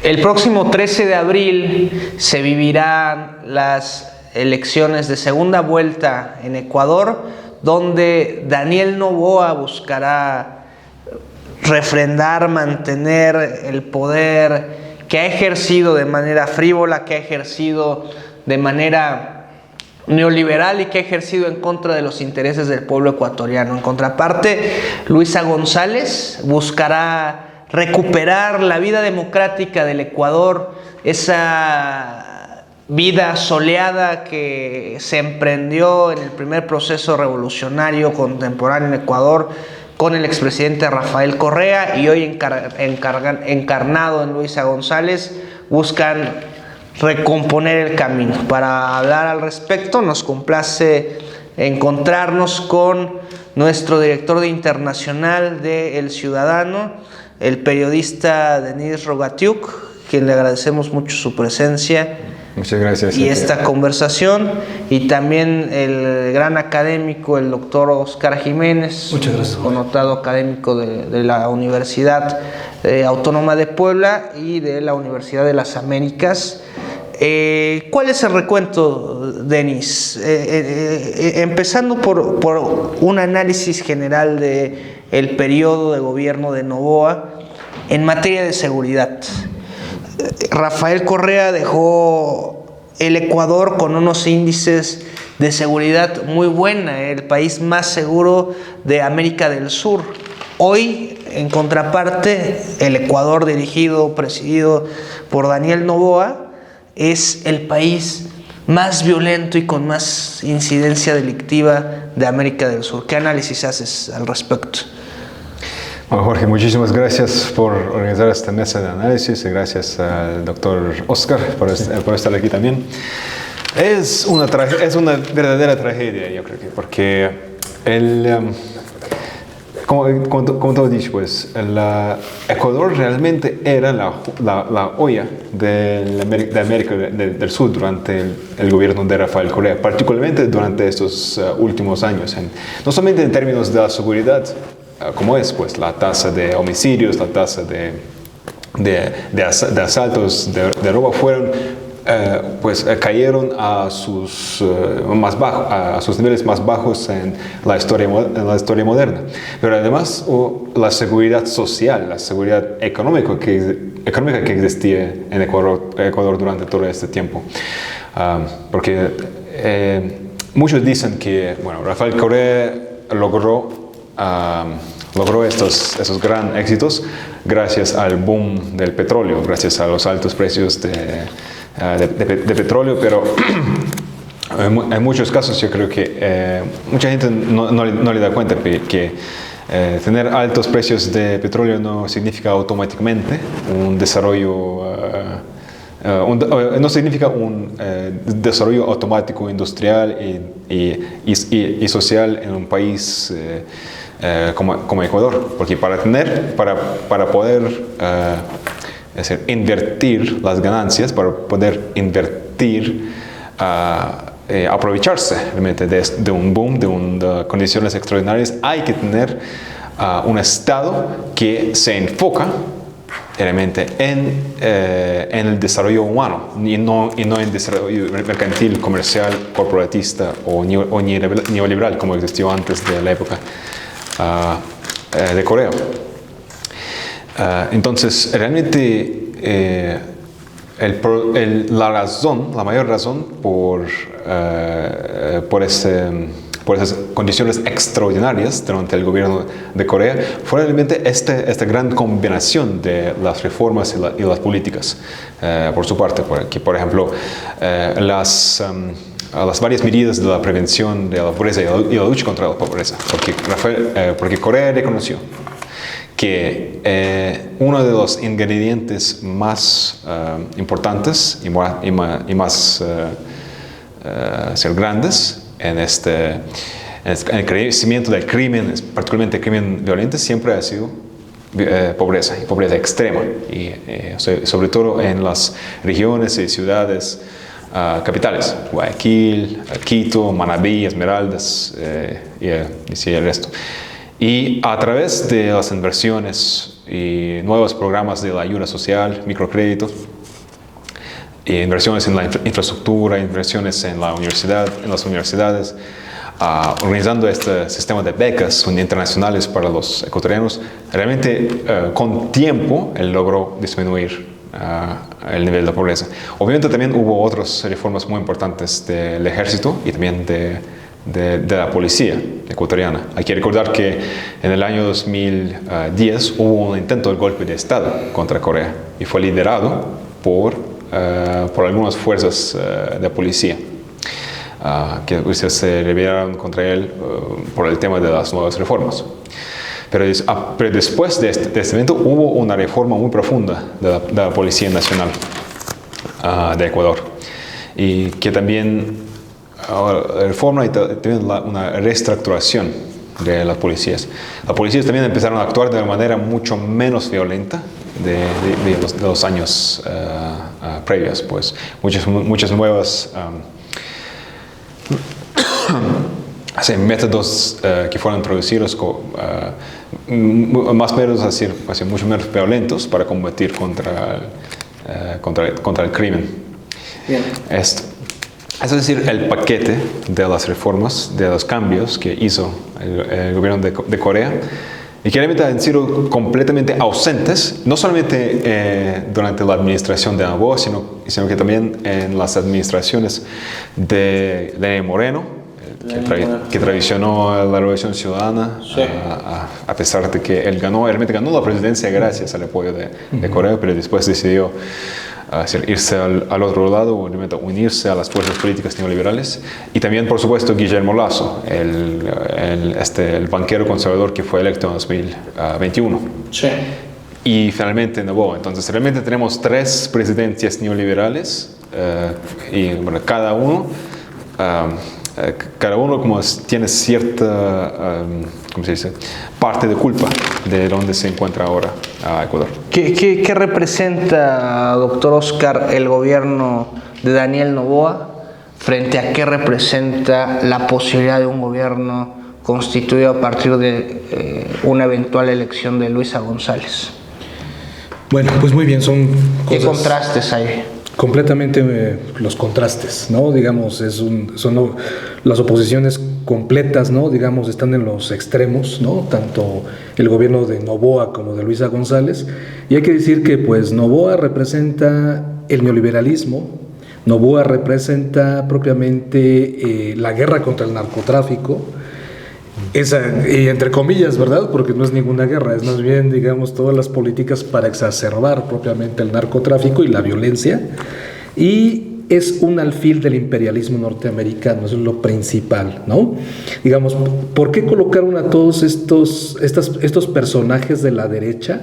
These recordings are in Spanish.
El próximo 13 de abril se vivirán las elecciones de segunda vuelta en Ecuador, donde Daniel Noboa buscará refrendar, mantener el poder que ha ejercido de manera frívola, que ha ejercido de manera neoliberal y que ha ejercido en contra de los intereses del pueblo ecuatoriano. En contraparte, Luisa González buscará recuperar la vida democrática del Ecuador, esa vida soleada que se emprendió en el primer proceso revolucionario contemporáneo en Ecuador con el expresidente Rafael Correa, y hoy encarnado en Luisa González, buscan recomponer el camino. Para hablar al respecto, nos complace encontrarnos con nuestro director de internacional de El Ciudadano, el periodista Denis Rogatiuk, quien le agradecemos mucho su presencia. Muchas gracias. Y esta conversación, y también el gran académico, el doctor Oscar Jiménez, muchas gracias, connotado académico de la Universidad Autónoma de Puebla y de la Universidad de las Américas. ¿Cuál es el recuento, Denis? Empezando por un análisis general del periodo de gobierno de Noboa en materia de seguridad. Rafael Correa dejó el Ecuador con unos índices de seguridad muy buena, el país más seguro de América del Sur. Hoy, en contraparte, el Ecuador presidido por Daniel Noboa, es el país más violento y con más incidencia delictiva de América del Sur. ¿Qué análisis haces al respecto? Bueno, Jorge, muchísimas gracias por organizar esta mesa de análisis y gracias al doctor Oscar por estar aquí también. Es una verdadera tragedia, yo creo que, porque como tú has dicho, pues, Ecuador realmente era la olla de América del Sur durante el gobierno de Rafael Correa, particularmente durante estos últimos años, no solamente en términos de la seguridad, como es pues la tasa de homicidios, la tasa de asaltos, de robo, cayeron a sus niveles más bajos en la historia moderna. Pero además la seguridad social, la seguridad económica que existía en Ecuador durante todo este tiempo. Porque muchos dicen que Rafael Correa logró esos grandes éxitos gracias al boom del petróleo, gracias a los altos precios de petróleo, pero en muchos casos yo creo que mucha gente no le da cuenta que tener altos precios de petróleo no significa automáticamente un desarrollo no significa un desarrollo automático industrial y social en un país como Ecuador, porque para poder invertir las ganancias, para poder invertir, aprovecharse realmente de un boom, de condiciones extraordinarias, hay que tener un Estado que se enfoca realmente en el desarrollo humano y no en el desarrollo mercantil, comercial, corporatista o neoliberal como existió antes de la época de Correa. Entonces, realmente la mayor razón por esas condiciones extraordinarias durante el gobierno de Correa fue realmente esta gran combinación de las reformas y las políticas por su parte, que por ejemplo las varias medidas de la prevención de la pobreza y la lucha contra la pobreza, porque Correa reconoció que uno de los ingredientes más importantes y más grandes en el crecimiento del crimen, particularmente el crimen violento, siempre ha sido pobreza y pobreza extrema, y sobre todo en las regiones y ciudades capitales, Guayaquil, Quito, Manabí, Esmeraldas y el resto. Y a través de las inversiones y nuevos programas de la ayuda social, microcréditos, inversiones en la infraestructura, inversiones en las universidades, organizando este sistema de becas internacionales para los ecuatorianos. Realmente, con tiempo, él logró disminuir el nivel de pobreza. Obviamente también hubo otras reformas muy importantes del ejército y también de la policía ecuatoriana. Hay que recordar que en el año 2010 hubo un intento de golpe de Estado contra Correa y fue liderado por algunas fuerzas de policía que se rebelaron contra él por el tema de las nuevas reformas. Pero después de este evento hubo una reforma muy profunda de la Policía Nacional de Ecuador, y que también reforma y también una reestructuración de las policías. Las policías también empezaron a actuar de una manera mucho menos violenta de los años previos, pues muchas nuevas métodos que fueron introducidos más o menos así, mucho menos violentos para combatir contra el crimen. Bien. Es decir, el paquete de las reformas, de los cambios que hizo el gobierno de Corea, y que realmente han sido completamente ausentes, no solamente durante la administración de Noboa, sino que también en las administraciones de Lenín Moreno, que traicionó la Revolución Ciudadana, sí. A pesar de que él realmente ganó la presidencia gracias al apoyo de Corea, pero después decidió irse al otro lado, unirse a las fuerzas políticas neoliberales. Y también, por supuesto, Guillermo Lasso, el banquero conservador que fue electo en 2021. Sí. Y finalmente Noboa. Entonces, realmente tenemos 3 presidencias neoliberales y bueno, cada uno como tiene cierta ¿cómo se dice? Parte de culpa de donde se encuentra ahora Ecuador. ¿Qué representa, doctor Oscar, el gobierno de Daniel Noboa frente a qué representa la posibilidad de un gobierno constituido a partir de una eventual elección de Luisa González? Bueno, pues muy bien, son cosas... ¿Qué contrastes hay? Completamente los contrastes, ¿no? Digamos, son las oposiciones completas, ¿no? Digamos, están en los extremos, ¿no? Tanto el gobierno de Noboa como de Luisa González. Y hay que decir que, pues, Noboa representa el neoliberalismo, Noboa representa propiamente la guerra contra el narcotráfico, y entre comillas, ¿verdad? Porque no es ninguna guerra, es más bien, digamos, todas las políticas para exacerbar propiamente el narcotráfico y la violencia, y es un alfil del imperialismo norteamericano, eso es lo principal, ¿no? Digamos, ¿por qué colocaron a todos estos personajes de la derecha,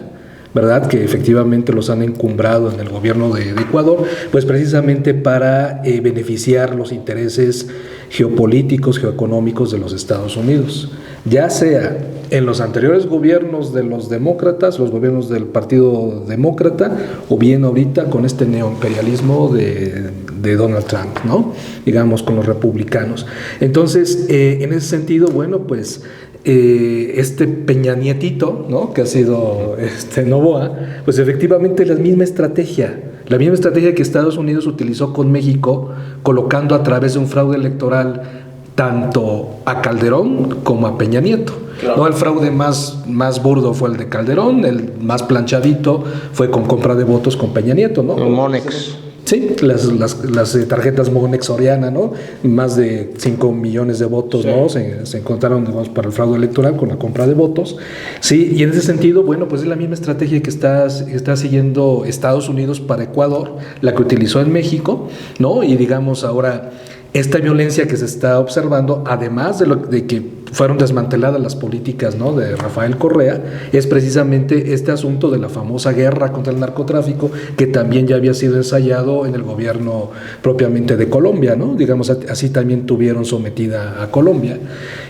¿verdad? Que efectivamente los han encumbrado en el gobierno de Ecuador, pues precisamente para beneficiar los intereses geopolíticos, geoeconómicos de los Estados Unidos, ya sea en los anteriores gobiernos de los demócratas, los gobiernos del Partido Demócrata, o bien ahorita con este neoimperialismo de Donald Trump, ¿no? Digamos, con los republicanos. Entonces, en ese sentido, bueno, pues este Peña Nietito, ¿no? Que ha sido Noboa, pues efectivamente la misma estrategia que Estados Unidos utilizó con México, colocando a través de un fraude electoral tanto a Calderón como a Peña Nieto. Claro. ¿No? El fraude más burdo fue el de Calderón, el más planchadito fue con compra de votos con Peña Nieto, ¿no? El Monex. Sí, las tarjetas Monex Soriana, ¿no? Más de 5 millones de votos, sí. ¿No? Se encontraron, digamos, para el fraude electoral con la compra de votos. Sí, y en ese sentido, bueno, pues es la misma estrategia que está siguiendo Estados Unidos para Ecuador, la que utilizó en México, ¿no? Y digamos ahora esta violencia que se está observando, además de que fueron desmanteladas las políticas, ¿no? De Rafael Correa, es precisamente este asunto de la famosa guerra contra el narcotráfico, que también ya había sido ensayado en el gobierno propiamente de Colombia, ¿no? Digamos, así también tuvieron sometida a Colombia.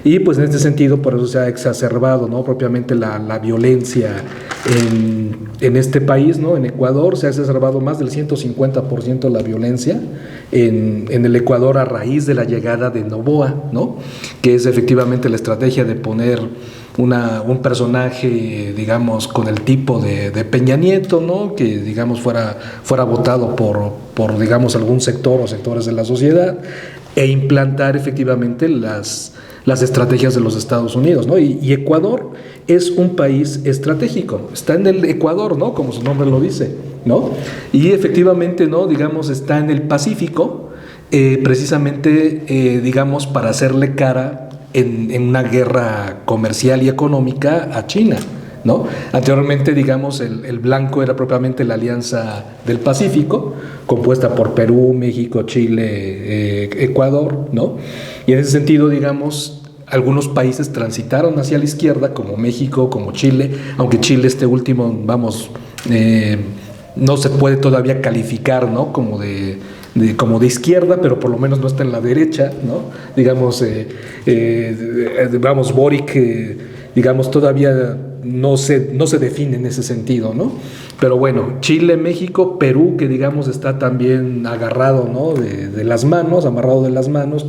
Y pues en este sentido, por eso se ha exacerbado, ¿no? Propiamente la violencia en este país, ¿no? En Ecuador se ha exacerbado más del 150% la violencia en el Ecuador a raíz de la llegada de Noboa, ¿no? Que es efectivamente la estrategia de poner un personaje, digamos, con el tipo de Peña Nieto, ¿no? Que, digamos, fuera votado por, digamos, algún sector o sectores de la sociedad, e implantar efectivamente las estrategias de los Estados Unidos, ¿no? Y Ecuador es un país estratégico, está en el Ecuador, ¿no? Como su nombre lo dice, ¿no? Y efectivamente, ¿no? Digamos, está en el Pacífico, precisamente, digamos, para hacerle cara en una guerra comercial y económica a China, ¿no? Anteriormente, digamos, el blanco era propiamente la Alianza del Pacífico, compuesta por Perú, México, Chile, Ecuador, ¿no? Y en ese sentido, digamos, algunos países transitaron hacia la izquierda, como México, como Chile, aunque Chile, este último, vamos, no se puede todavía calificar, ¿no? como de izquierda, pero por lo menos no está en la derecha, ¿no? Digamos, vamos, Boric, digamos, todavía no se define en ese sentido, ¿no? Pero bueno, Chile, México, Perú, que digamos está también agarrado, ¿no? de las manos, amarrado de las manos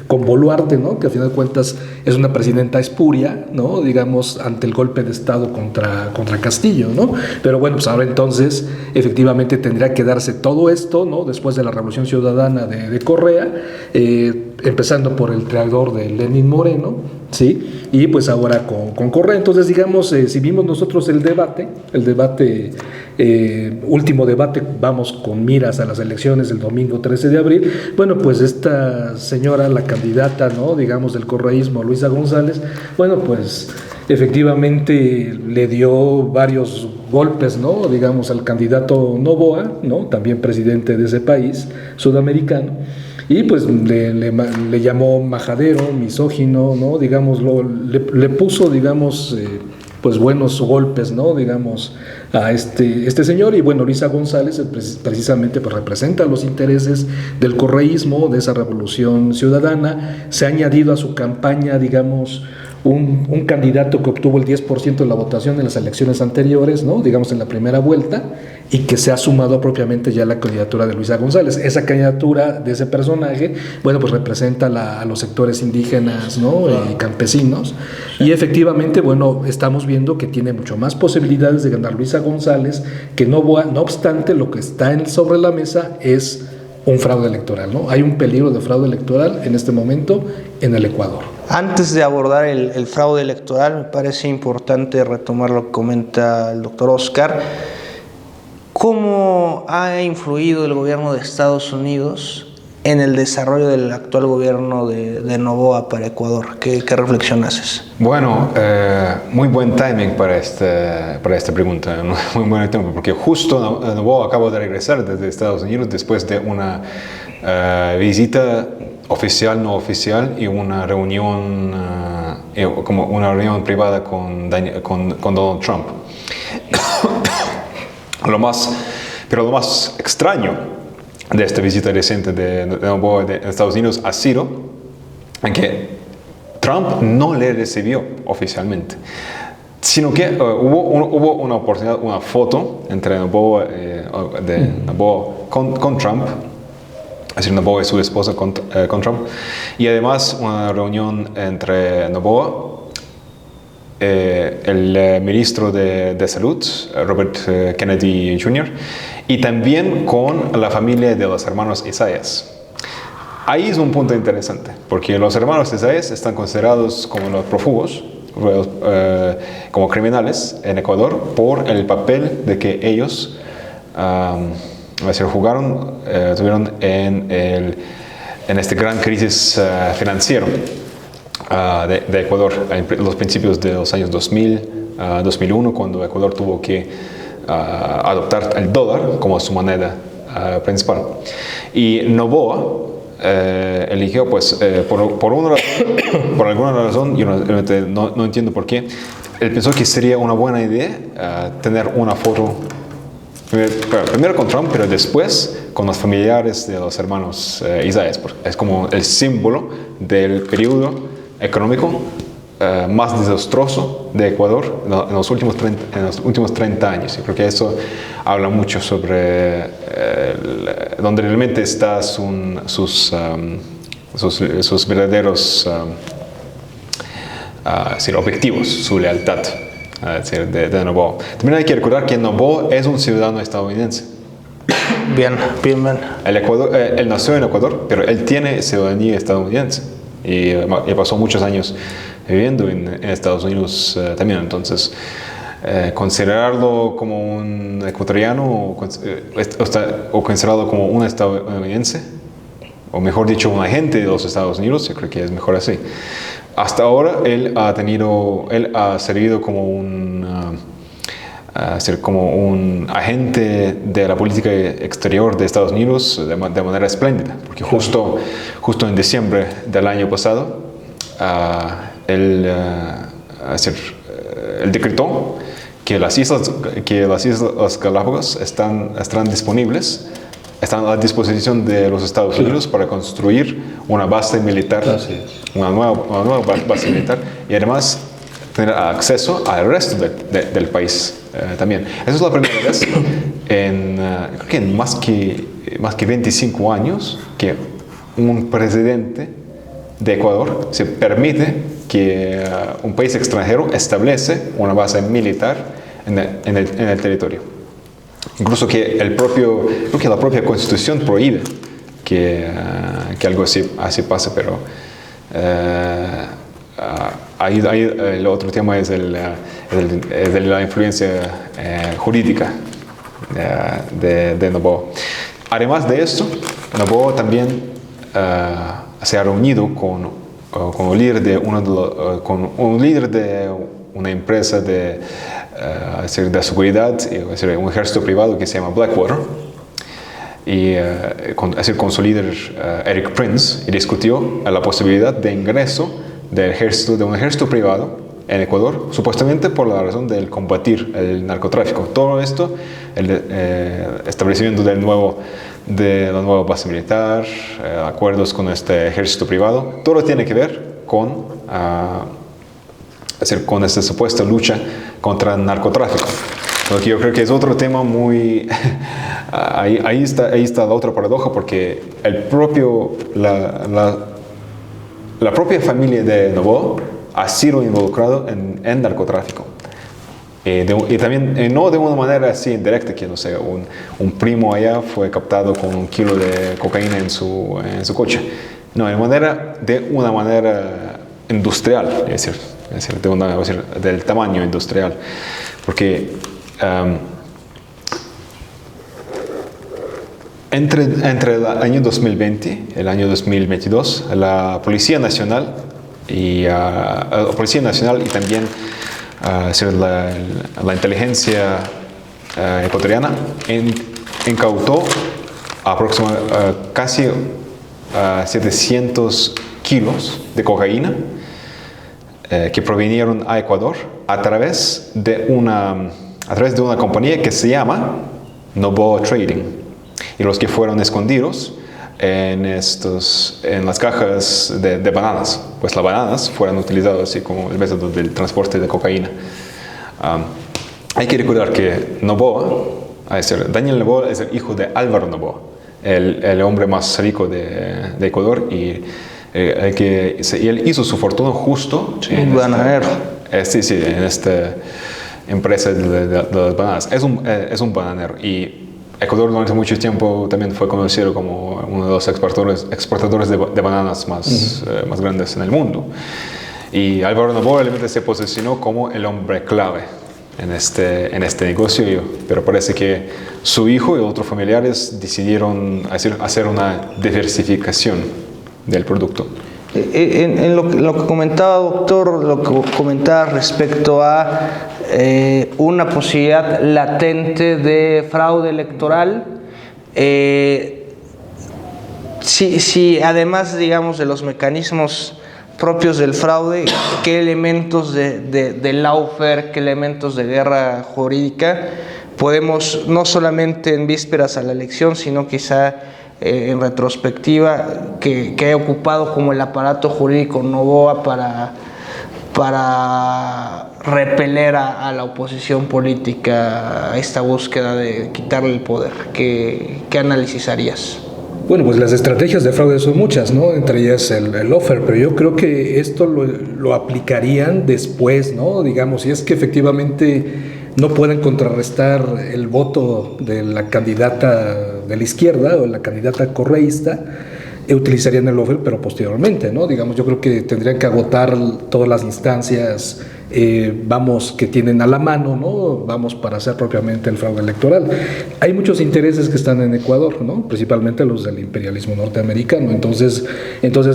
con Boluarte, ¿no? Que a final de cuentas es una presidenta espuria, ¿no? Digamos, ante el golpe de Estado contra Castillo, ¿no? Pero bueno, pues ahora entonces efectivamente tendría que darse todo esto, ¿no? Después de la Revolución Ciudadana de Correa, empezando por el creador de Lenín Moreno, ¿sí? Y pues ahora con Correa. Entonces, digamos, si vimos nosotros el debate, último debate, vamos con miras a las elecciones del domingo 13 de abril, bueno, pues esta señora, la candidata, ¿no? Digamos, del correísmo, Luisa González, bueno, pues efectivamente le dio varios golpes, ¿no? Digamos, al candidato Noboa, ¿no? También presidente de ese país sudamericano. Y pues le llamó majadero, misógino, ¿no? Digamos, le puso, digamos, pues buenos golpes, ¿no? Digamos, a este señor. Y bueno, Luisa González precisamente pues representa los intereses del correísmo, de esa revolución ciudadana. Se ha añadido a su campaña, digamos, un candidato que obtuvo el 10% de la votación en las elecciones anteriores, ¿no? Digamos, en la primera vuelta, y que se ha sumado propiamente ya la candidatura de Luisa González. Esa candidatura de ese personaje, bueno, pues representa a los sectores indígenas, ¿no? Y campesinos, y efectivamente, bueno, estamos viendo que tiene mucho más posibilidades de ganar Luisa González que Noboa. No obstante, lo que está sobre la mesa es un fraude electoral, ¿no? Hay un peligro de fraude electoral en este momento en el Ecuador. Antes de abordar el fraude electoral, me parece importante retomar lo que comenta el doctor Oscar. ¿Cómo ha influido el gobierno de Estados Unidos en el desarrollo del actual gobierno de Noboa para Ecuador? ¿Qué reflexión haces? Bueno, muy buen timing para esta pregunta, ¿no? Muy buen tiempo, porque justo Noboa acaba de regresar desde Estados Unidos después de una visita oficial, no oficial, y una reunión, como una reunión privada con Donald Trump. Lo más extraño de esta visita reciente de Noboa de Estados Unidos ha sido que Trump no le recibió oficialmente, sino que hubo una oportunidad, una foto entre Noboa, Noboa con Trump, es decir, Noboa y su esposa con Trump, y además una reunión entre Noboa, el ministro de Salud, Robert Kennedy Jr., y también con la familia de los hermanos Isaías. Ahí es un punto interesante, porque los hermanos Isaías están considerados como los prófugos, como criminales en Ecuador, por el papel de que ellos tuvieron en esta gran crisis financiera de Ecuador, en los principios de los años 2001, cuando Ecuador tuvo que adoptar el dólar como su moneda principal. Y Noboa eligió, pues, por alguna razón, yo no entiendo por qué, él pensó que sería una buena idea tener una foto primero con Trump, pero después con los familiares de los hermanos Isaías. Es como el símbolo del periodo económico más desastroso de Ecuador en los últimos 30 años. Yo creo que eso habla mucho sobre donde realmente están sus verdaderos ser objetivos, su lealtad de Noboa. También hay que recordar que Noboa es un ciudadano estadounidense. Bien. Él nació en Ecuador, pero él tiene ciudadanía estadounidense y pasó muchos años viviendo en Estados Unidos también. Entonces, considerarlo como un ecuatoriano o considerarlo como un estadounidense, o mejor dicho, un agente de los Estados Unidos, yo creo que es mejor así. Hasta ahora él ha servido como un agente de la política exterior de Estados Unidos de manera espléndida, porque justo en diciembre del año pasado él decretó que las Islas Galápagos están disponibles, están a disposición de los Estados Unidos para construir una base militar, una nueva base militar, y además tener acceso al resto del país también. Esa es la primera vez creo que en más que 25 años que un presidente de Ecuador se permite que un país extranjero establece una base militar en el territorio. Incluso que creo que la propia Constitución prohíbe que algo así pase, pero ahí el otro tema es de la influencia jurídica de Noboa. Además de esto, Noboa también se ha reunido con un líder de una empresa de seguridad, un ejército privado que se llama Blackwater, y con su líder Eric Prince, y discutió la posibilidad de ingreso de un ejército privado en Ecuador, supuestamente por la razón de combatir el narcotráfico. Todo esto, el establecimiento de la nueva base militar, acuerdos con este ejército privado, todo tiene que ver con esta supuesta lucha contra el narcotráfico. Lo que yo creo que es otro tema muy... ahí está la otra paradoja, porque la propia familia de Noboa ha sido involucrado en narcotráfico. Y también, no de una manera así indirecta, que no sé, un primo allá fue captado con 1 kilo de cocaína en su coche. No, de una manera industrial, es decir, del tamaño industrial. Porque entre el año 2020 y el año 2022, la Policía Nacional y también la inteligencia ecuatoriana incautó casi 700 kilos de cocaína que provinieron a Ecuador a través de una compañía que se llama Noboa Trading, y los que fueron escondidos en las cajas de bananas, pues las bananas fueron utilizadas así como el método del transporte de cocaína. Hay que recordar que Daniel Noboa es el hijo de Álvaro Noboa, el hombre más rico de Ecuador, y él hizo su fortuna justo en bananero. En esta empresa de las bananas. Es un bananero, y Ecuador durante mucho tiempo también fue conocido como uno de los exportadores de bananas más grandes en el mundo. Y Álvaro Noboa realmente se posicionó como el hombre clave en este negocio, pero parece que su hijo y otros familiares decidieron hacer una diversificación del producto. En lo que comentaba, doctor, lo que comentaba respecto a una posibilidad latente de fraude electoral, si además, digamos, de los mecanismos propios del fraude, qué elementos de lawfare, qué elementos de guerra jurídica podemos, no solamente en vísperas a la elección, sino quizá en retrospectiva, que haya ocupado como el aparato jurídico Noboa para repeler a la oposición política a esta búsqueda de quitarle el poder? ¿Qué análisis harías? Bueno, pues las estrategias de fraude son muchas, ¿no? Entre ellas el lawfare, pero yo creo que esto lo aplicarían después, ¿no? Digamos, si es que efectivamente no pueden contrarrestar el voto de la candidata de la izquierda o la candidata correísta, utilizarían el lawfare, pero posteriormente, ¿no? Digamos, yo creo que tendrían que agotar todas las instancias, que tienen a la mano, ¿no? Vamos, para hacer propiamente el fraude electoral. Hay muchos intereses que están en Ecuador, ¿no? Principalmente los del imperialismo norteamericano. Entonces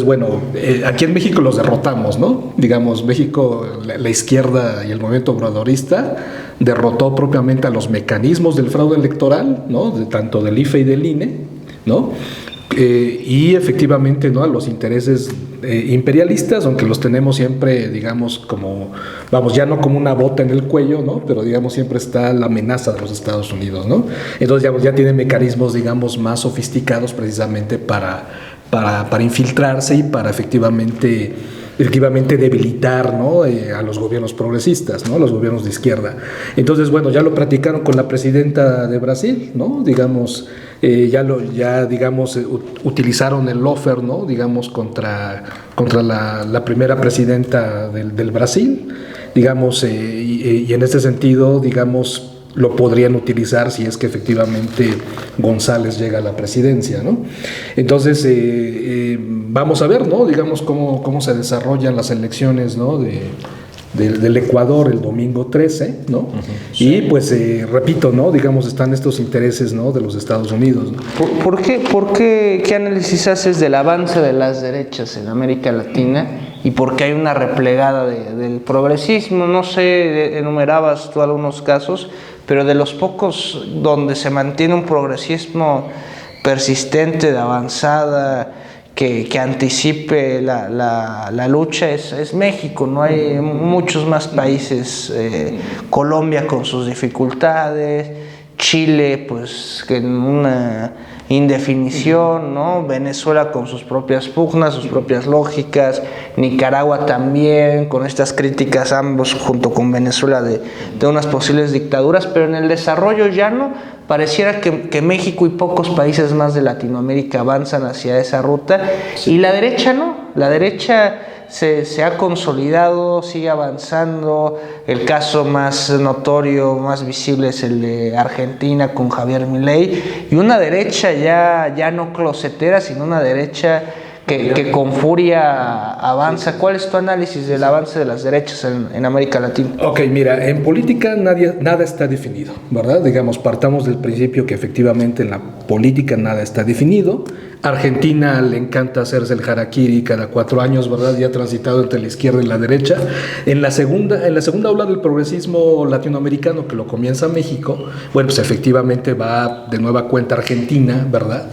bueno, aquí en México los derrotamos, ¿no? Digamos, México, la izquierda y el movimiento obradorista derrotó propiamente a los mecanismos del fraude electoral, ¿no? Tanto del IFE y del INE, ¿no? Y efectivamente, ¿no?, a los intereses imperialistas, aunque los tenemos siempre, digamos, como, vamos, ya no como una bota en el cuello, ¿no?, pero digamos siempre está la amenaza de los Estados Unidos, ¿no? Entonces, digamos, ya tienen mecanismos, digamos, más sofisticados precisamente para infiltrarse y para efectivamente debilitar, ¿no?, a los gobiernos progresistas, ¿no?, los gobiernos de izquierda. Entonces, bueno, ya lo practicaron con la presidenta de Brasil, ¿no? Digamos, utilizaron el lawfare, ¿no?, digamos, contra la primera presidenta del Brasil, digamos, y en este sentido, digamos, lo podrían utilizar si es que efectivamente González llega a la presidencia, ¿no? Entonces, vamos a ver, ¿no?, digamos, cómo se desarrollan las elecciones, ¿no?, del Ecuador el domingo 13, ¿no? Uh-huh, sí. Y pues, repito, ¿no?, digamos, están estos intereses, ¿no?, de los Estados Unidos, ¿no? ¿Qué análisis haces del avance de las derechas en América Latina y por qué hay una replegada del progresismo? No sé, enumerabas tú algunos casos, pero de los pocos donde se mantiene un progresismo persistente, de avanzada, que anticipe la lucha es México. No hay muchos más países, Colombia con sus dificultades, Chile pues en una indefinición, ¿no?, Venezuela con sus propias pugnas, sus propias lógicas, Nicaragua también con estas críticas, ambos junto con Venezuela, de unas posibles dictaduras, pero en el desarrollo llano pareciera que México y pocos países más de Latinoamérica avanzan hacia esa ruta, sí. Y la derecha no, la derecha se ha consolidado, sigue avanzando. El caso más notorio, más visible es el de Argentina con Javier Milei, y una derecha ya no closetera, sino una derecha que con furia avanza. ¿Cuál es tu análisis del avance de las derechas en América Latina? Ok, mira, en política nada está definido, ¿verdad? Digamos, partamos del principio que efectivamente en la política nada está definido. Argentina le encanta hacerse el harakiri cada 4 años, ¿verdad? Ya ha transitado entre la izquierda y la derecha. En la segunda ola del progresismo latinoamericano, que lo comienza México, bueno, pues efectivamente va de nueva cuenta Argentina, ¿verdad?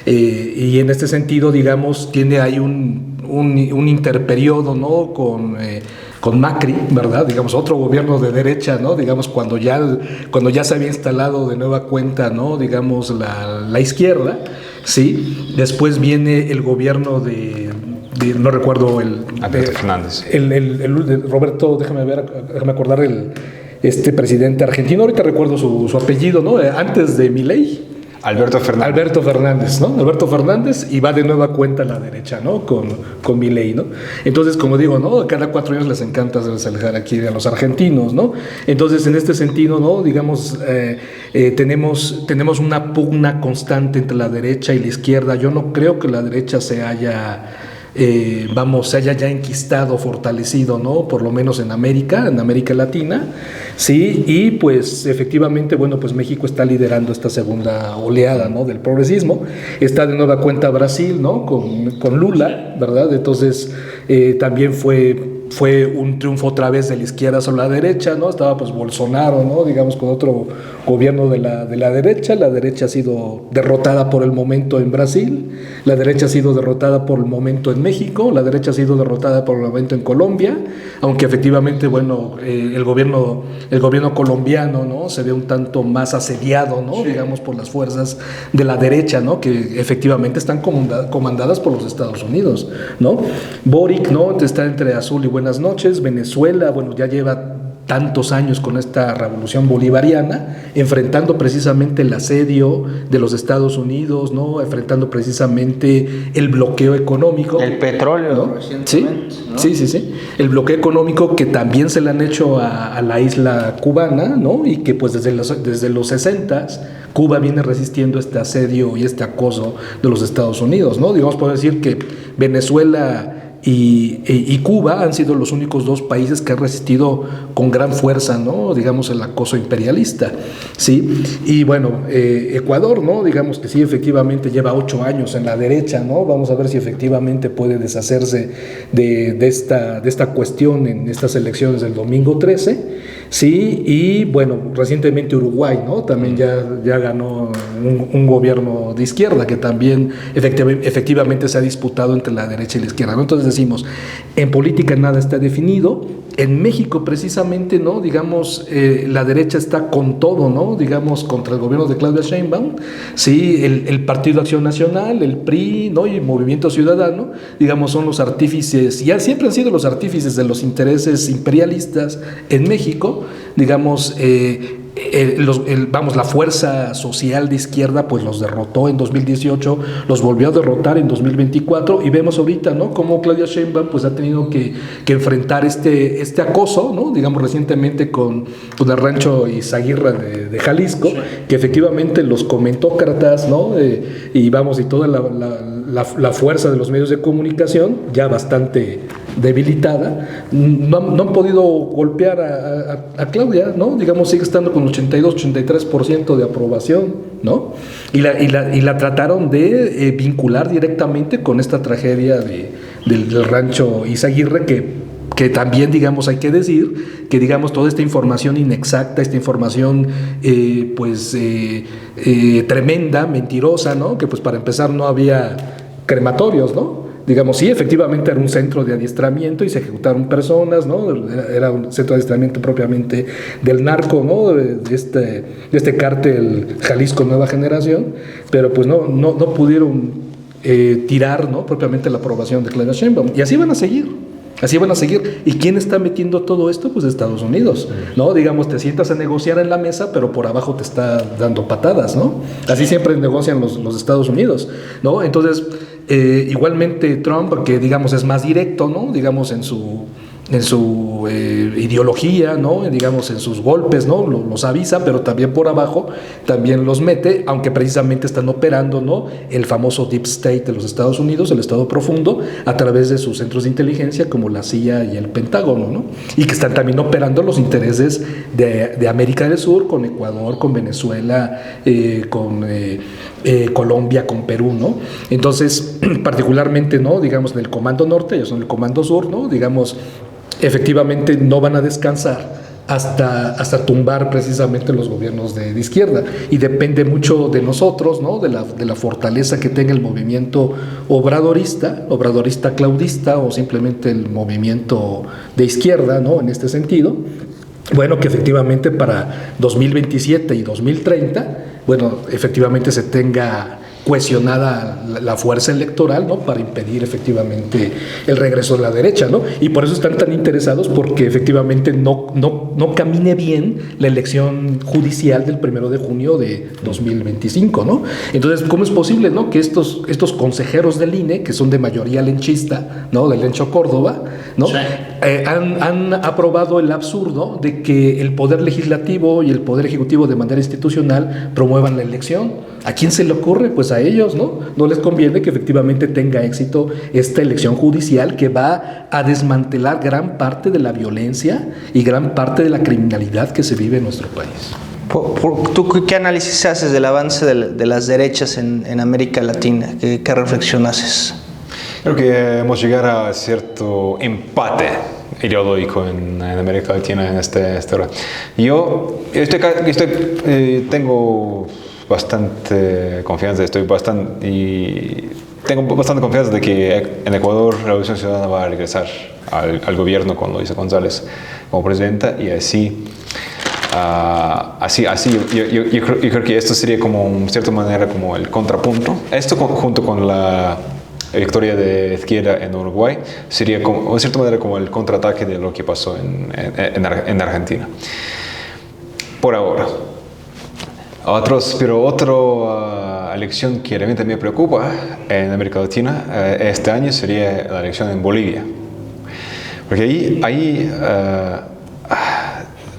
Y en este sentido, digamos, tiene ahí un interperiodo, ¿no?, con Macri, ¿verdad? Digamos, otro gobierno de derecha, ¿no? Digamos, cuando ya se había instalado de nueva cuenta, ¿no?, digamos, la izquierda, ¿sí? Después viene el gobierno de no recuerdo Alberto Fernández. Roberto, déjame acordar este presidente argentino, ahorita recuerdo su apellido, ¿no? Antes de Milei. Alberto Fernández, ¿no? Alberto Fernández, y va de nueva cuenta a la derecha, ¿no? Con Milei, ¿no? Entonces, como digo, ¿no?, cada 4 años les encanta hacerse el harakiri a los argentinos, ¿no? Entonces, en este sentido, ¿no?, digamos, tenemos una pugna constante entre la derecha y la izquierda. Yo no creo que la derecha se haya ya enquistado, fortalecido, ¿no?, por lo menos en América Latina, sí, y pues efectivamente, bueno, pues México está liderando esta segunda oleada, ¿no?, del progresismo. Está de nueva cuenta Brasil, ¿no?, con Lula, ¿verdad? Entonces, también fue un triunfo otra vez de la izquierda sobre la derecha, ¿no? Estaba pues Bolsonaro, ¿no?, digamos, con otro gobierno de la derecha. La derecha ha sido derrotada por el momento en Brasil, la derecha ha sido derrotada por el momento en México, la derecha ha sido derrotada por el momento en Colombia, aunque efectivamente, bueno, el gobierno colombiano, ¿no?, se ve un tanto más asediado, ¿no?, sí, digamos, por las fuerzas de la derecha, ¿no?, que efectivamente están comandadas por los Estados Unidos, ¿no? Boric, ¿no?, está entre azul y buenas noches. Venezuela, bueno, ya lleva tantos años con esta revolución bolivariana, enfrentando precisamente el asedio de los Estados Unidos, ¿no? Enfrentando precisamente el bloqueo económico. El petróleo, ¿no? recientemente, ¿Sí? ¿no? Sí. El bloqueo económico que también se le han hecho a la isla cubana, ¿no? Y que pues desde los 60s Cuba viene resistiendo este asedio y este acoso de los Estados Unidos, ¿no? Digamos, puedo decir que Venezuela y Cuba han sido los únicos dos países que han resistido con gran fuerza, ¿no? Digamos, el acoso imperialista, ¿sí? Y bueno, Ecuador, ¿no? Digamos que sí, efectivamente lleva 8 años en la derecha, ¿no? Vamos a ver si efectivamente puede deshacerse de esta cuestión en estas elecciones del domingo 13, sí. Y bueno, recientemente Uruguay, ¿no? También ya ganó un gobierno de izquierda que también efectivamente se ha disputado entre la derecha y la izquierda, ¿no? Entonces decimos, en política nada está definido. En México precisamente, ¿no? Digamos, la derecha está con todo, ¿no? Digamos, contra el gobierno de Claudia Sheinbaum, sí, el Partido Acción Nacional, el PRI, ¿no? Y el Movimiento Ciudadano, digamos, son los artífices, ya siempre han sido los artífices de los intereses imperialistas en México, digamos, la fuerza social de izquierda pues los derrotó en 2018, los volvió a derrotar en 2024 y vemos ahorita, ¿no? Cómo Claudia Sheinbaum pues ha tenido que enfrentar este acoso, ¿no? Digamos recientemente con el rancho Izaguirre de Jalisco, que efectivamente los comentócratas, ¿no? Y toda la fuerza de los medios de comunicación ya bastante debilitada, no han podido golpear a Claudia, ¿no? Digamos, sigue estando con 82-83% de aprobación, ¿no? Y la trataron de vincular directamente con esta tragedia del rancho Izaguirre, que también, digamos, hay que decir que, digamos, toda esta información inexacta, esta información, tremenda, mentirosa, ¿no? Que, pues, para empezar, no había crematorios, ¿no? Digamos, sí, efectivamente era un centro de adiestramiento y se ejecutaron personas, ¿no? Era un centro de adiestramiento propiamente del narco, ¿no? De este cártel Jalisco Nueva Generación, pero pues no pudieron tirar, ¿no? Propiamente la aprobación de Claudia Sheinbaum. Y así van a seguir. Así van a seguir. ¿Y quién está metiendo todo esto? Pues Estados Unidos, ¿no? Digamos, te sientas a negociar en la mesa, pero por abajo te está dando patadas, ¿no? Así siempre negocian los Estados Unidos, ¿no? Entonces, igualmente Trump, que digamos es más directo, ¿no? Digamos en su ideología, ¿no? Digamos en sus golpes, ¿no? Los avisa, pero también por abajo también los mete, aunque precisamente están operando, ¿no? El famoso Deep State de los Estados Unidos, el Estado Profundo, a través de sus centros de inteligencia como la CIA y el Pentágono, ¿no? Y que están también operando los intereses de América del Sur, con Ecuador, con Venezuela, con Colombia, con Perú, ¿no? Entonces, particularmente, ¿no? Digamos, en el Comando Norte, ellos son el Comando Sur, ¿no? Digamos, efectivamente no van a descansar hasta tumbar precisamente los gobiernos de izquierda, y depende mucho de nosotros, ¿no? de la fortaleza que tenga el movimiento obradorista claudista, o simplemente el movimiento de izquierda, ¿no? En este sentido, bueno, que efectivamente para 2027 y 2030, bueno, efectivamente se tenga cohesionada la fuerza electoral, ¿no? Para impedir efectivamente el regreso de la derecha, ¿no? Y por eso están tan interesados, porque efectivamente no camine bien la elección judicial del 1 de junio de 2025, ¿no? Entonces, ¿cómo es posible, ¿no? Que estos consejeros del INE, que son de mayoría lenchista, ¿no? Del Lencho Córdoba, ¿no? Sí. Han aprobado el absurdo de que el Poder Legislativo y el Poder Ejecutivo de manera institucional promuevan la elección. ¿A quién se le ocurre? Pues a ellos, ¿no? No les conviene que efectivamente tenga éxito esta elección judicial, que va a desmantelar gran parte de la violencia y gran parte de la criminalidad que se vive en nuestro país. ¿Tú qué análisis haces del avance de las derechas en América Latina? ¿Qué reflexión haces? Creo que hemos llegado a cierto empate ideológico en América Latina en este hora. Yo tengo bastante confianza, tengo bastante confianza de que en Ecuador la Revolución Ciudadana va a regresar al gobierno con Luisa González como presidenta, y así yo creo que esto sería como, en cierta manera, como el contrapunto. Esto junto con la victoria de izquierda en Uruguay sería, como, en cierta manera, como el contraataque de lo que pasó en Argentina. Por ahora. Pero otra elección que realmente me preocupa en América Latina este año sería la elección en Bolivia. Porque ahí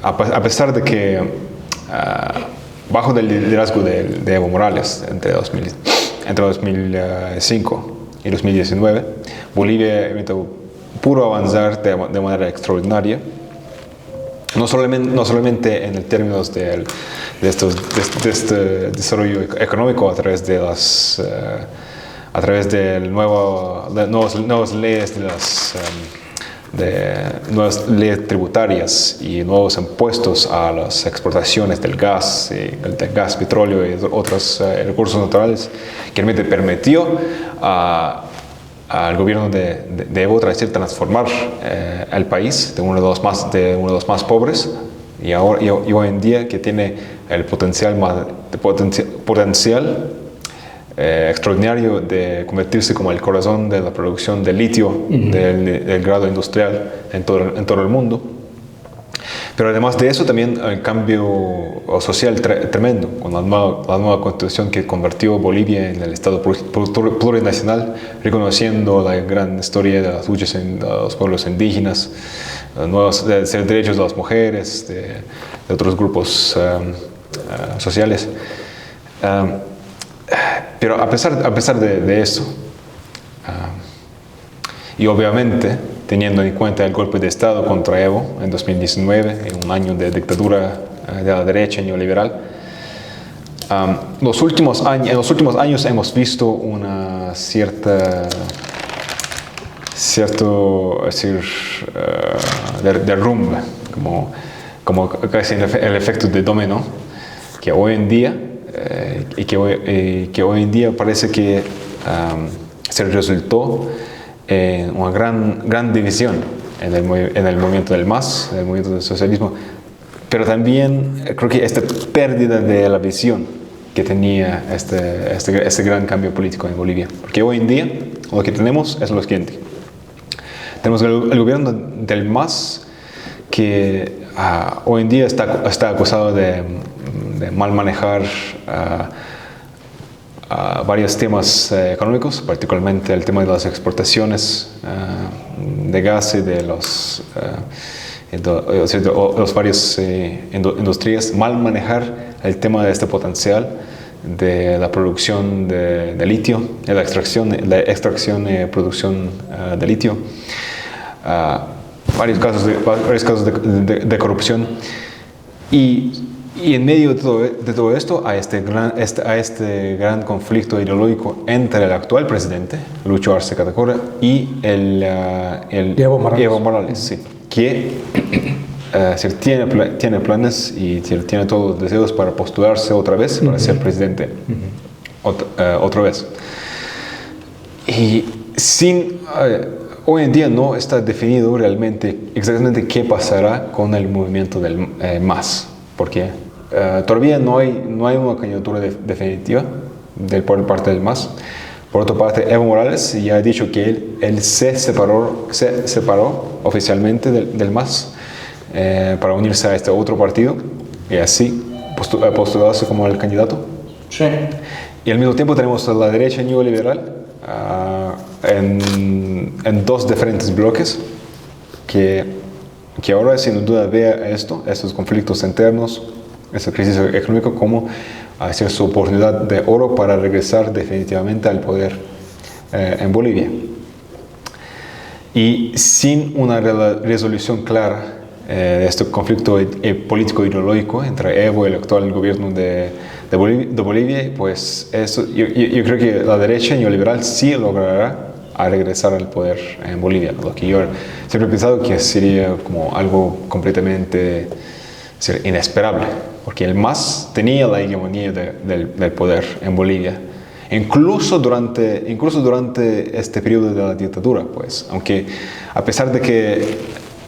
a pesar de que bajo el liderazgo de Evo Morales entre 2005 y 2019, Bolivia pudo avanzar de manera extraordinaria, no solamente en términos de este desarrollo económico a través de nuevas leyes nuevas leyes tributarias y nuevos impuestos a las exportaciones del gas, petróleo y otros recursos naturales, que realmente permitió al gobierno de Evo transformar el país de uno de los más pobres y hoy en día que tiene el potencial extraordinario de convertirse como el corazón de la producción de litio del grado industrial en todo el mundo. Pero además de eso también el cambio social tremendo con la nueva constitución que convirtió Bolivia en el Estado plurinacional, reconociendo la gran historia de las luchas de los pueblos indígenas, los derechos de las mujeres, de otros grupos sociales. Pero a pesar de eso, y obviamente teniendo en cuenta el golpe de Estado contra Evo en 2019, en un año de dictadura de la derecha neoliberal, en los últimos años hemos visto una cierto derrumbe, como casi el efecto de dominó, que hoy en día parece que se resultó en una gran división en el movimiento del MAS, en el movimiento del socialismo, pero también creo que esta pérdida de la visión que tenía este gran cambio político en Bolivia. Porque hoy en día lo que tenemos es lo siguiente. Tenemos el gobierno del MAS que hoy en día está acusado de mal manejar varios temas económicos, particularmente el tema de las exportaciones de gas y de los varios industrias, mal manejar el tema de este potencial de la producción de litio, de la extracción y producción de litio, varios casos de corrupción y en medio de todo esto a este gran conflicto ideológico entre el actual presidente, Lucho Arce Catacora, y Evo Morales, sí, que tiene planes y tiene todos los deseos para postularse otra vez, para ser presidente otra vez. Y hoy en día no está definido realmente exactamente qué pasará con el movimiento del MAS, porque todavía no hay una candidatura definitiva por parte del MAS. Por otra parte, Evo Morales ya ha dicho que él se separó oficialmente del MAS para unirse a este otro partido y así postularse como el candidato. Sí. Y al mismo tiempo tenemos a la derecha neoliberal en dos diferentes bloques que ahora sin duda ve estos conflictos internos, esta crisis económica como hacer su oportunidad de oro para regresar definitivamente al poder en Bolivia. Y sin una resolución clara de este conflicto político ideológico entre Evo y el actual gobierno de Bolivia, pues eso, yo creo que la derecha neoliberal sí logrará a regresar al poder en Bolivia, lo que yo siempre he pensado que sería como algo completamente inesperable, porque el MAS tenía la hegemonía del poder en Bolivia, incluso durante este periodo de la dictadura, pues, aunque a pesar de que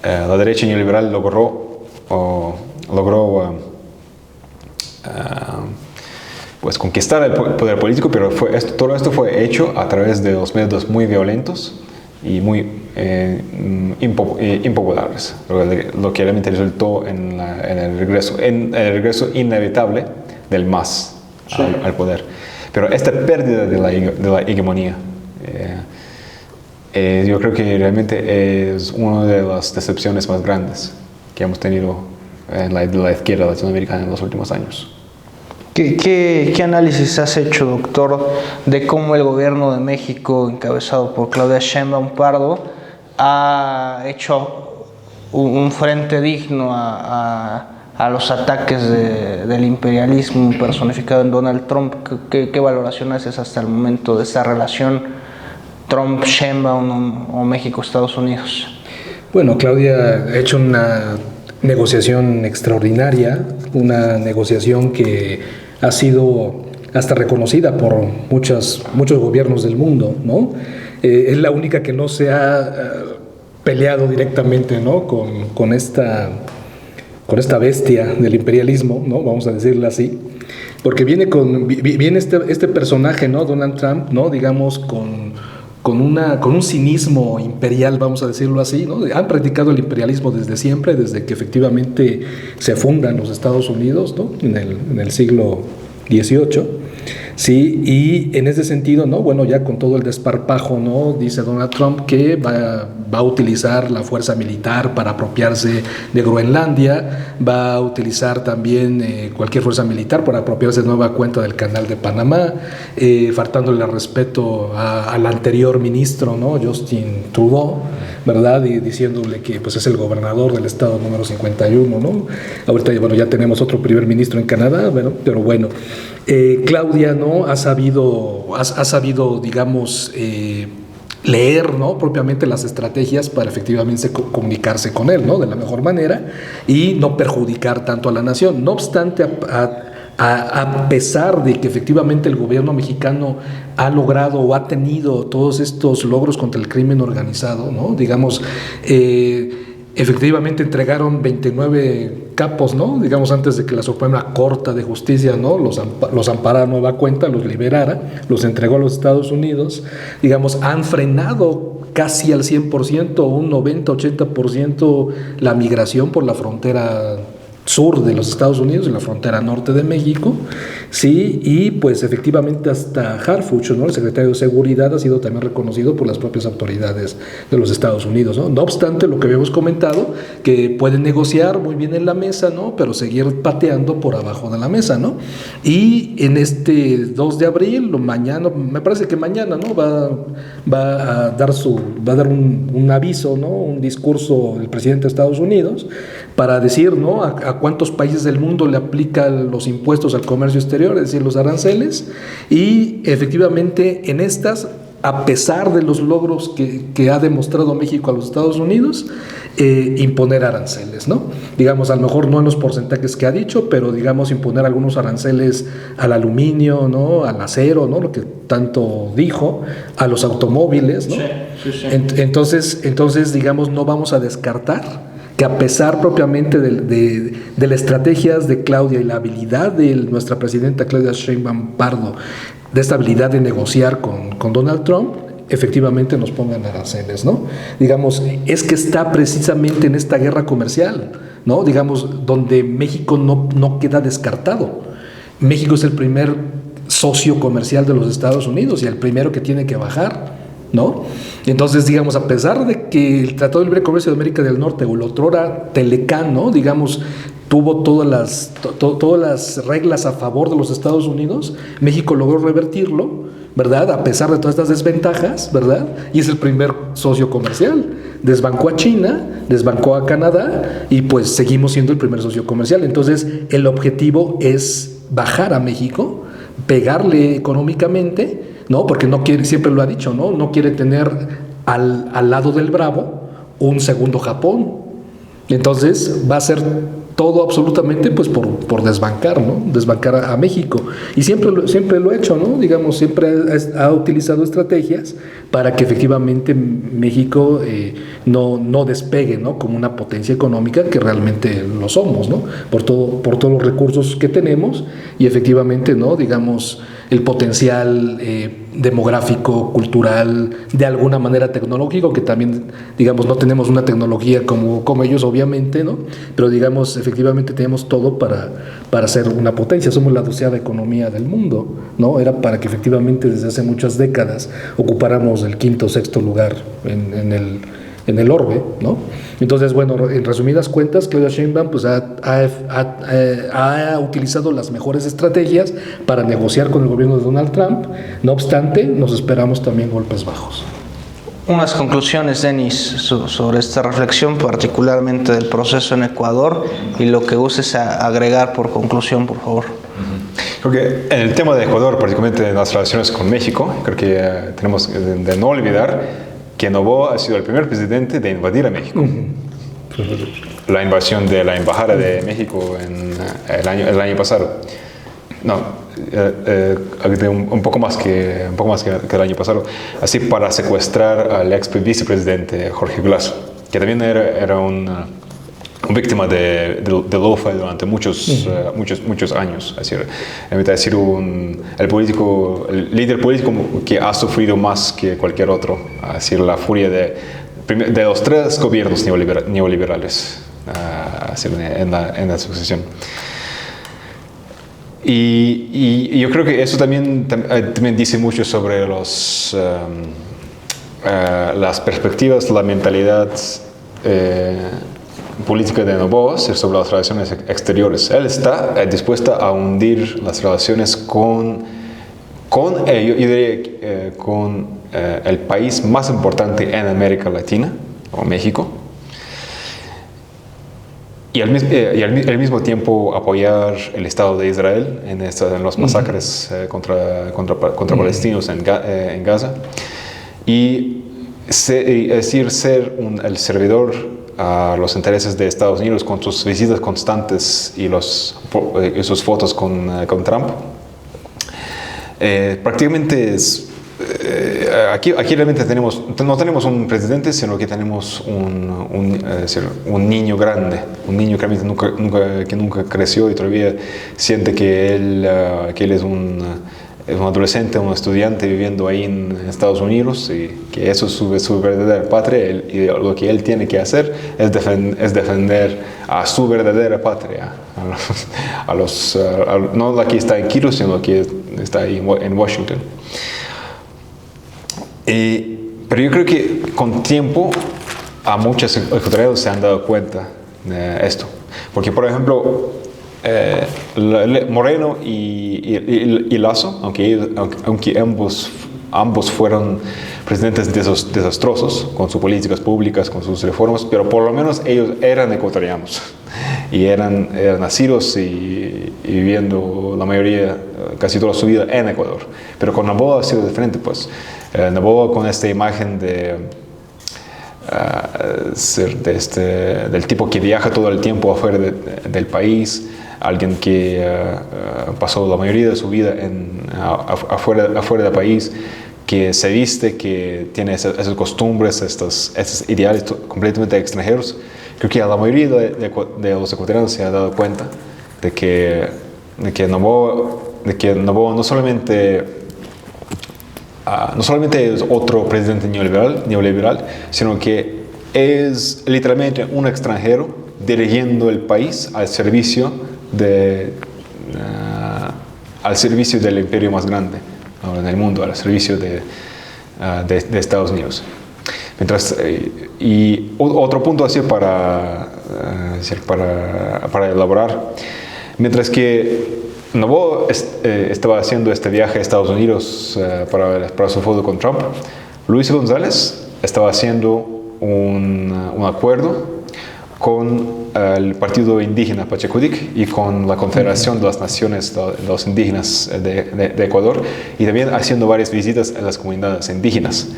la derecha neoliberal logró pues conquistar el poder político, pero todo esto fue hecho a través de los métodos muy violentos y muy impopulares, lo que realmente resultó en el regreso inevitable del MAS al poder. Pero esta pérdida de la hegemonía, yo creo que realmente es una de las decepciones más grandes que hemos tenido en de la izquierda latinoamericana en los últimos años. ¿Qué análisis has hecho, doctor, de cómo el gobierno de México, encabezado por Claudia Sheinbaum Pardo, ha hecho un frente digno a los ataques del imperialismo personificado en Donald Trump? ¿Qué valoración haces hasta el momento de esta relación Trump-Sheinbaum o México-Estados Unidos? Bueno, Claudia ha hecho una negociación extraordinaria, una negociación que ha sido hasta reconocida por muchos gobiernos del mundo, ¿no? Es la única que no se ha peleado directamente, ¿no? con esta bestia del imperialismo, ¿no? Vamos a decirlo así, porque viene este personaje, ¿no? Donald Trump, ¿no? Digamos con un cinismo imperial, vamos a decirlo así, ¿no? Han practicado el imperialismo desde siempre, desde que efectivamente se fundan los Estados Unidos, ¿no? En el siglo XVIII, sí, y en ese sentido, ¿no? Bueno, ya con todo el desparpajo, ¿no? Dice Donald Trump que va a utilizar la fuerza militar para apropiarse de Groenlandia, va a utilizar también cualquier fuerza militar para apropiarse de nueva cuenta del Canal de Panamá, faltándole respeto al anterior ministro, ¿no? Justin Trudeau, ¿verdad? Y diciéndole que pues es el gobernador del estado número 51, ¿no? Ahorita, bueno, ya tenemos otro primer ministro en Canadá, ¿no? Pero bueno, Claudia, ¿no? Ha sabido, digamos, leer, ¿no? Propiamente las estrategias para efectivamente comunicarse con él, ¿no? De la mejor manera y no perjudicar tanto a la nación. No obstante, a pesar de que efectivamente el gobierno mexicano ha logrado o ha tenido todos estos logros contra el crimen organizado, ¿no? Digamos, efectivamente entregaron 29 capos, ¿no? Digamos, antes de que la Suprema Corte de Justicia, ¿no? los amparara a nueva cuenta, los liberara, los entregó a los Estados Unidos. Digamos, han frenado casi al 100%, un 90-80% la migración por la frontera sur de los Estados Unidos y la frontera norte de México, sí, y pues efectivamente hasta Harfuch, ¿no? El secretario de Seguridad ha sido también reconocido por las propias autoridades de los Estados Unidos, ¿no? No obstante, lo que habíamos comentado, que pueden negociar muy bien en la mesa, ¿no? Pero seguir pateando por abajo de la mesa, ¿no? Y en este 2 de abril, mañana, me parece que mañana, ¿no? Va a dar un aviso, ¿no? Un discurso del presidente de Estados Unidos para decir, ¿no? A cuántos países del mundo le aplican los impuestos al comercio exterior, es decir, los aranceles, y efectivamente en estas, a pesar de los logros que ha demostrado México a los Estados Unidos, imponer aranceles, ¿no? Digamos, a lo mejor no en los porcentajes que ha dicho, pero digamos imponer algunos aranceles al aluminio, ¿no? Al acero, ¿no? Lo que tanto dijo, a los automóviles, ¿no? Sí. Entonces, digamos, no vamos a descartar que a pesar propiamente de las estrategias de Claudia y la habilidad de nuestra presidenta Claudia Sheinbaum Pardo, de esta habilidad de negociar con Donald Trump, efectivamente nos pongan aranceles, ¿no? Digamos, es que está precisamente en esta guerra comercial, ¿no? Digamos, donde México no queda descartado. México es el primer socio comercial de los Estados Unidos y el primero que tiene que bajar, ¿no? Entonces, digamos, a pesar de que el Tratado de Libre Comercio de América del Norte o el otrora Telecán, ¿no? Digamos, tuvo todas las reglas a favor de los Estados Unidos, México logró revertirlo, ¿verdad? A pesar de todas estas desventajas, ¿verdad? Y es el primer socio comercial. Desbancó a China, desbancó a Canadá y pues seguimos siendo el primer socio comercial. Entonces, el objetivo es bajar a México, pegarle económicamente, ¿no? Porque no quiere, siempre lo ha dicho, no quiere tener al lado del Bravo un segundo Japón. Entonces va a ser todo absolutamente pues por desbancar, ¿no? Desbancar a México. Y siempre lo ha hecho, ¿no? Digamos, siempre ha utilizado estrategias para que efectivamente México no despegue, ¿no? Como una potencia económica que realmente lo somos, ¿no? Por todos los recursos que tenemos y efectivamente, ¿no? Digamos, el potencial demográfico, cultural, de alguna manera tecnológico, que también, digamos, no tenemos una tecnología como ellos, obviamente, ¿no? Pero, digamos, efectivamente tenemos todo para ser una potencia. Somos la 12ª economía del mundo, ¿no? Era para que efectivamente desde hace muchas décadas ocupáramos el 5º o 6º lugar en el orbe, ¿no? Entonces, bueno, en resumidas cuentas, Claudia Sheinbaum pues, ha utilizado las mejores estrategias para negociar con el gobierno de Donald Trump. No obstante, nos esperamos también golpes bajos. Unas conclusiones, Denis, sobre esta reflexión, particularmente del proceso en Ecuador, y lo que uses a agregar por conclusión, por favor. Creo que en el tema de Ecuador, particularmente en las relaciones con México, creo que tenemos de no olvidar que Noboa ha sido el primer presidente de invadir a México. La invasión de la embajada de México el año pasado. No, un poco más que el año pasado. Así para secuestrar al ex vicepresidente Jorge Glass, que también era un víctima de lawfare durante muchos años. Es decir, el líder político que ha sufrido más que cualquier otro. Es decir, la furia de los 3 gobiernos neoliberales en la sucesión. Y yo creo que eso también dice mucho sobre las perspectivas, la mentalidad política de Noboa sobre las relaciones exteriores. Él está dispuesto a hundir las relaciones con el país más importante en América Latina, o México, y al mismo tiempo apoyar el Estado de Israel en los masacres contra palestinos en Gaza, y ser el servidor a los intereses de Estados Unidos con sus visitas constantes y sus fotos con Trump. Prácticamente aquí realmente no tenemos un presidente, sino que tenemos un niño grande, un niño que nunca creció y todavía siente que él es un adolescente, un estudiante viviendo ahí en Estados Unidos, y que eso es su verdadera patria, y lo que él tiene que hacer es defender a su verdadera patria, no la que está en Quito, sino la que está ahí en Washington. Pero yo creo que con tiempo a muchos ecuatorianos se han dado cuenta de esto, porque por ejemplo Moreno y Lasso, aunque ambos fueron presidentes desastrosos con sus políticas públicas, con sus reformas, pero por lo menos ellos eran ecuatorianos y eran nacidos y viviendo la mayoría, casi toda su vida en Ecuador. Pero con Noboa ha sido diferente, pues. Noboa, con esta imagen del tipo que viaja todo el tiempo afuera del país, alguien que pasó la mayoría de su vida afuera del país, que se viste, que tiene esas costumbres, estos ideales completamente extranjeros. Creo que a la mayoría de los ecuatorianos se ha dado cuenta de que Noboa no solamente es otro presidente neoliberal, sino que es literalmente un extranjero dirigiendo el país al servicio del imperio más grande en el mundo, al servicio de Estados Unidos. Y otro punto así para elaborar, mientras que Noboa estaba haciendo este viaje a Estados Unidos para su foto con Trump, Luis González estaba haciendo un acuerdo con el partido indígena Pachacutic y con la Confederación de las Naciones de los Indígenas de Ecuador, y también haciendo varias visitas a las comunidades indígenas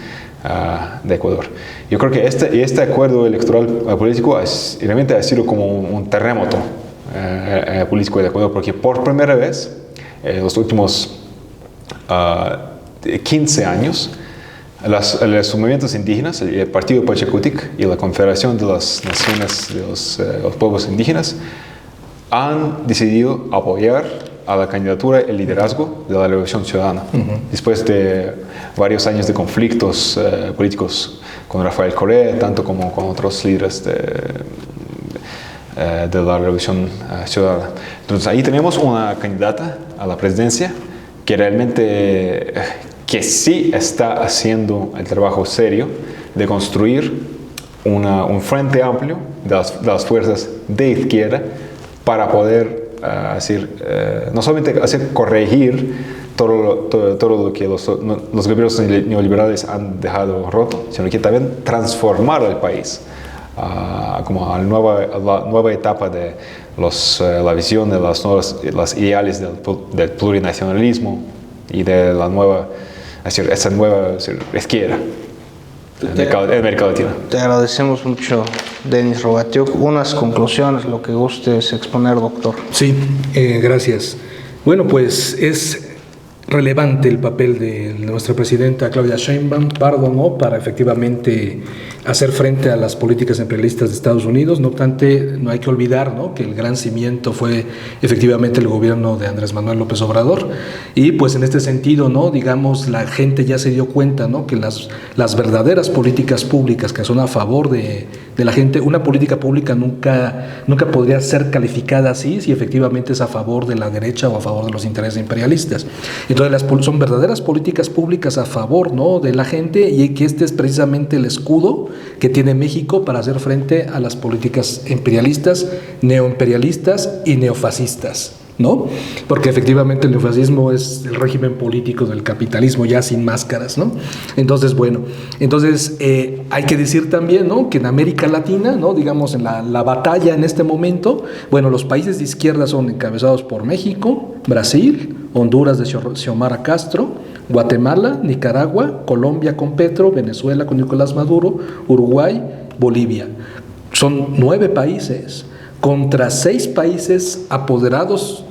de Ecuador. Yo creo que este acuerdo electoral político realmente ha sido como un terremoto político del Ecuador, porque por primera vez en los últimos 15 años, los movimientos indígenas, el Partido Pachacutic y la Confederación de las Naciones de los Pueblos Indígenas, han decidido apoyar a la candidatura, el liderazgo de la Revolución Ciudadana. Después de varios años de conflictos políticos con Rafael Correa, tanto como con otros líderes de la Revolución Ciudadana. Entonces ahí tenemos una candidata a la presidencia que realmente que sí está haciendo el trabajo serio de construir un frente amplio de las fuerzas de izquierda para poder no solamente corregir todo lo que los gobiernos neoliberales han dejado roto, sino que también transformar el país como a la nueva etapa de la visión de las ideales del plurinacionalismo y de esa nueva izquierda en América Latina. Te agradecemos mucho, Denis Rogatioc. Unas conclusiones, lo que gustes exponer, doctor. Sí, gracias. Bueno, pues es relevante el papel de nuestra presidenta Claudia Sheinbaum Pardo, ¿no?, para efectivamente hacer frente a las políticas imperialistas de Estados Unidos. No obstante, no hay que olvidar, ¿no?, que el gran cimiento fue efectivamente el gobierno de Andrés Manuel López Obrador, y pues en este sentido, ¿no?, digamos, la gente ya se dio cuenta, ¿no?, que las verdaderas políticas públicas que son a favor de la gente, una política pública nunca podría ser calificada así si efectivamente es a favor de la derecha o a favor de los intereses imperialistas. Entonces son verdaderas políticas públicas a favor, ¿no?, de la gente, y que este es precisamente el escudo que tiene México para hacer frente a las políticas imperialistas, neoimperialistas y neofascistas, ¿no? Porque efectivamente el neofascismo es el régimen político del capitalismo ya sin máscaras, ¿no? Entonces, bueno, hay que decir también, ¿no?, que en América Latina, ¿no?, digamos, en la batalla en este momento, bueno, los países de izquierda son encabezados por México, Brasil, Honduras de Xiomara Castro, Guatemala, Nicaragua, Colombia con Petro, Venezuela con Nicolás Maduro, Uruguay, Bolivia. Son 9 países contra 6 países apoderados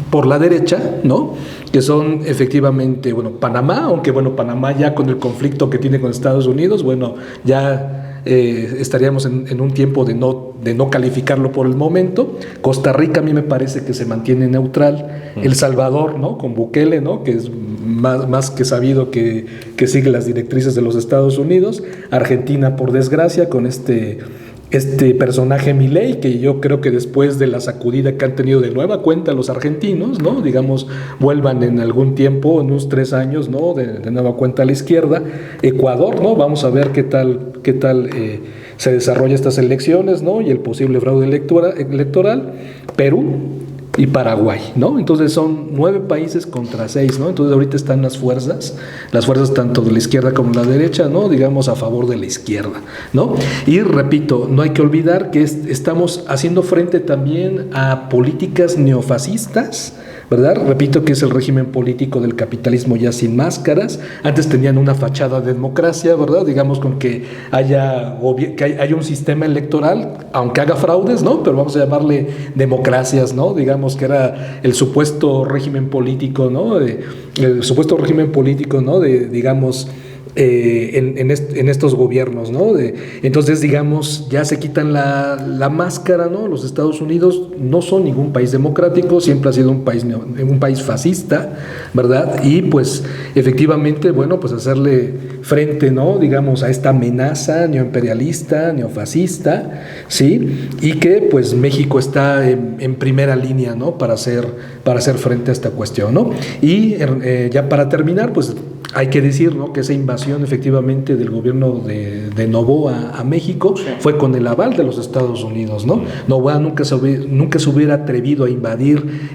por la derecha, ¿no?, que son efectivamente, bueno, Panamá, aunque bueno, Panamá ya con el conflicto que tiene con Estados Unidos, bueno, ya estaríamos en un tiempo de no calificarlo por el momento. Costa Rica a mí me parece que se mantiene neutral. El Salvador, ¿no?, con Bukele, ¿no?, que es más que sabido que sigue las directrices de los Estados Unidos. Argentina, por desgracia, con este personaje Milei, que yo creo que después de la sacudida que han tenido de nueva cuenta los argentinos, ¿no?, digamos, vuelvan en algún tiempo, en unos 3 años, ¿no?, de nueva cuenta a la izquierda. Ecuador, ¿no?, vamos a ver qué tal se desarrolla estas elecciones, ¿no?, y el posible fraude electoral. Perú y Paraguay, ¿no? Entonces son 9 países contra 6, ¿no? Entonces ahorita están las fuerzas tanto de la izquierda como de la derecha, ¿no?, digamos, a favor de la izquierda, ¿no? Y repito, no hay que olvidar que estamos haciendo frente también a políticas neofascistas, ¿verdad? Repito que es el régimen político del capitalismo ya sin máscaras. Antes tenían una fachada de democracia, ¿verdad? Digamos, con que haya un sistema electoral, aunque haga fraudes, ¿no?, pero vamos a llamarle democracias, ¿no? Digamos que era el supuesto régimen político, ¿no? Digamos, en estos gobiernos, ¿no? Entonces, digamos, ya se quitan la máscara, ¿no? Los Estados Unidos no son ningún país democrático, siempre ha sido un país fascista, ¿verdad? Y pues efectivamente, bueno, pues hacerle frente, ¿no?, digamos, a esta amenaza neoimperialista, neofascista, ¿sí? Y que pues México está en primera línea, ¿no?, para hacer frente a esta cuestión, ¿no? Y ya para terminar, pues hay que decir, ¿no?, que esa invasión efectivamente del gobierno de Noboa a México fue con el aval de los Estados Unidos, ¿no? Noboa nunca se hubiera atrevido a invadir,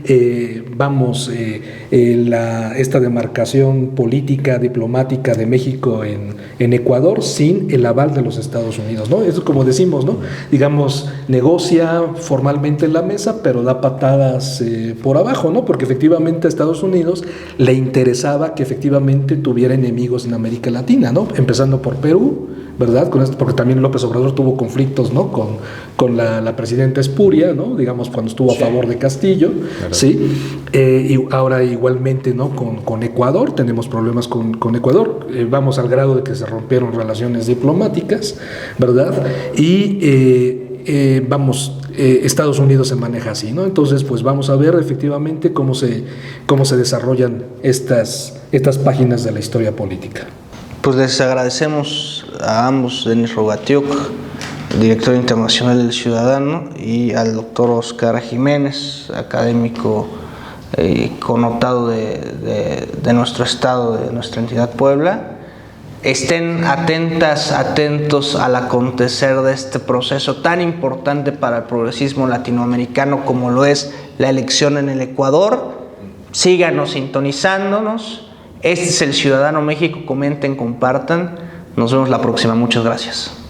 esta demarcación política, diplomática de México en Ecuador sin el aval de los Estados Unidos, ¿no? Eso, como decimos, ¿no?, digamos, negocia formalmente en la mesa, pero da patadas por abajo, ¿no? Porque efectivamente a Estados Unidos le interesaba que efectivamente tuviera enemigos en América Latina, ¿no? Empezando por Perú, ¿verdad? Porque también López Obrador tuvo conflictos, ¿no? Con la presidenta Espuria, ¿no? Digamos, cuando estuvo a favor de Castillo, claro. ¿Sí? Y ahora igualmente, ¿no? Con Ecuador, tenemos problemas con Ecuador, vamos al grado de que se rompieron relaciones diplomáticas, ¿verdad? Y Estados Unidos se maneja así, ¿no? Entonces, pues vamos a ver efectivamente cómo se desarrollan estas páginas de la historia política. Pues les agradecemos a ambos, Denis Rogatiuk, director internacional del Ciudadano, y al doctor Oscar Jiménez, académico connotado de nuestro estado, de nuestra entidad Puebla. Estén atentos al acontecer de este proceso tan importante para el progresismo latinoamericano como lo es la elección en el Ecuador. Síganos sintonizándonos. Este es El Ciudadano México. Comenten, compartan. Nos vemos la próxima. Muchas gracias.